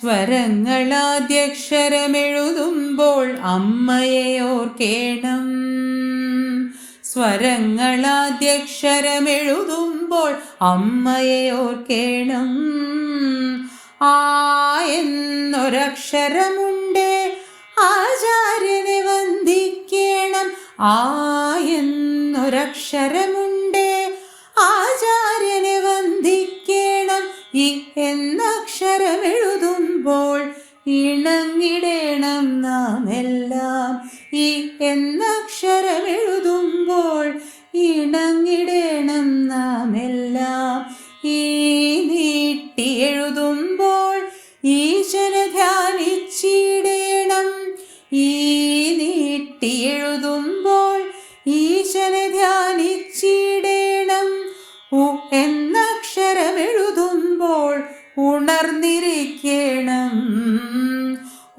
സ്വരങ്ങളാദ്യക്ഷരമെഴുതുമ്പോൾ അമ്മയെ ഓർക്കേണം. സ്വരങ്ങളാദ്യക്ഷരമെഴുതുമ്പോൾ അമ്മയെ ഓർക്കേണം. ആ എന്നൊരക്ഷരമുണ്ട്, ആചാര്യനെ വന്ദിക്കണം. ആ എന്നൊരക്ഷരമുണ്ട്, ആചാര്യനെ വന്ദിക്കണം. ഈ എന്നക്ഷരമെഴുതുമ്പോൾ ഇണങ്ങിടേണം നാം എല്ലാം. ഈ എന്നക്ഷരമെഴുതുമ്പോൾ ഇണങ്ങിടേണം നാം എല്ലാം. ഈ നീട്ടി എഴുതുമ്പോൾ ഈശ്വരനെ ധ്യാനിച്ചിടേണം. ഈ നീട്ടി എഴുതുമ്പോൾ ഈശ്വരനെ ധ്യാനിച്ചിടേണം. ഉ എന്നക്ഷരമെഴുതുമ്പോൾ ഉണർന്നിരിക്കണം.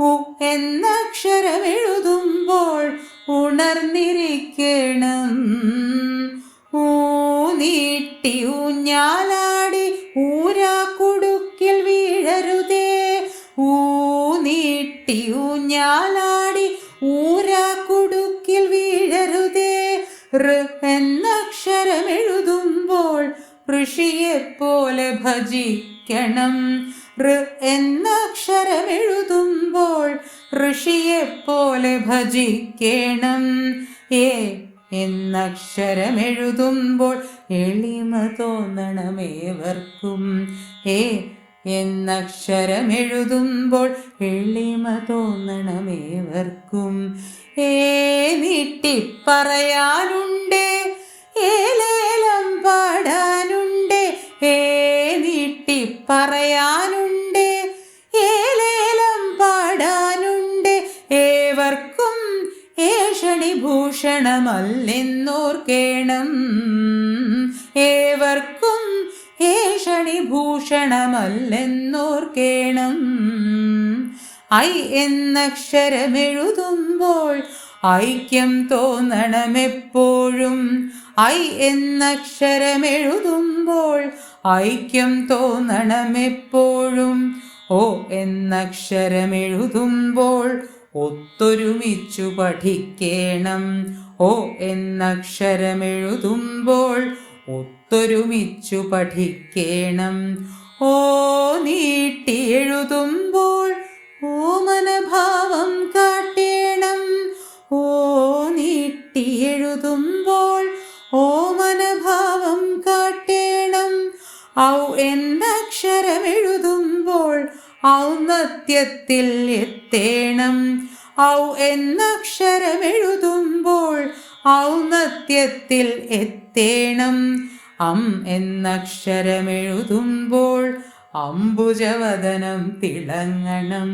ഉ എന്നക്ഷരമെഴുതുമ്പോൾ ഉണർന്നിരിക്കണം. ഊ നീട്ടി ഊഞ്ഞാലാടി ഊരാക്കുടുക്കിൽ വീഴരുതേ. ഊ നീട്ടി ഊഞ്ഞാലാടി ഊരാക്കുടുക്കിൽ വീഴരുതേ. ഋ എന്നക്ഷരമെഴുതുമ്പോൾ ഋഷിയെപ്പോലെ ഭജിക്കണം. ഋ എന്നക്ഷരമെഴുതുമ്പോൾ ഋഷിയെപ്പോലെ ഭജിക്കണം. ഏ എന്നക്ഷരമെഴുതുമ്പോൾ എളിമ തോന്നണമേവർക്കും. ഏ എന്നക്ഷരമെഴുതുമ്പോൾ എളിമ തോന്നണമേവർക്കും. ഏ നീട്ടിപ്പറയാനുണ്ട്, ഏലേലം പാടാനുണ്ട്. ഏ നീട്ടിപ്പറയാനുണ്ട്, ഏലേലം പാടാനുണ്ട്. ഏവർക്കും ഏഷണി ഭൂഷണമല്ലെന്നോർക്കേണം. ഏവർക്കും ഏഷണി ഭൂഷണമല്ലെന്നോർക്കേണം. ഐ എന്നക്ഷരമെഴുതുമ്പോൾ ഐക്യം തോന്നണമെപ്പോഴും. ഐ എന്നക്ഷരമെഴുതുമ്പോൾ ഐക്യം തോന്നണമെപ്പോഴും. ഓ എന്നക്ഷരമെഴുതുമ്പോൾ ഒത്തൊരുമിച്ചു പഠിക്കണം. ഓ എന്നക്ഷരമെഴുതുമ്പോൾ ഒത്തൊരുമിച്ചു പഠിക്കണം. ഓ നീട്ടി എഴുതുമ്പോൾ ഓമനഭാവം കാട്ടേണം. ഓ നീട്ടി എഴുതുമ്പോൾ ഓമനഭാവം കാട്ടേണം. ഔ എന്നക്ഷരമെഴുതുമ്പോൾ ഔന്നത്യത്തിൽ എത്തേണം. ഔ എന്നക്ഷരമെഴുതുമ്പോൾ ഔന്നത്യത്തിൽ എത്തേണം. അം എന്നക്ഷരമെഴുതുമ്പോൾ അംബുജവദനം തിളങ്ങണം.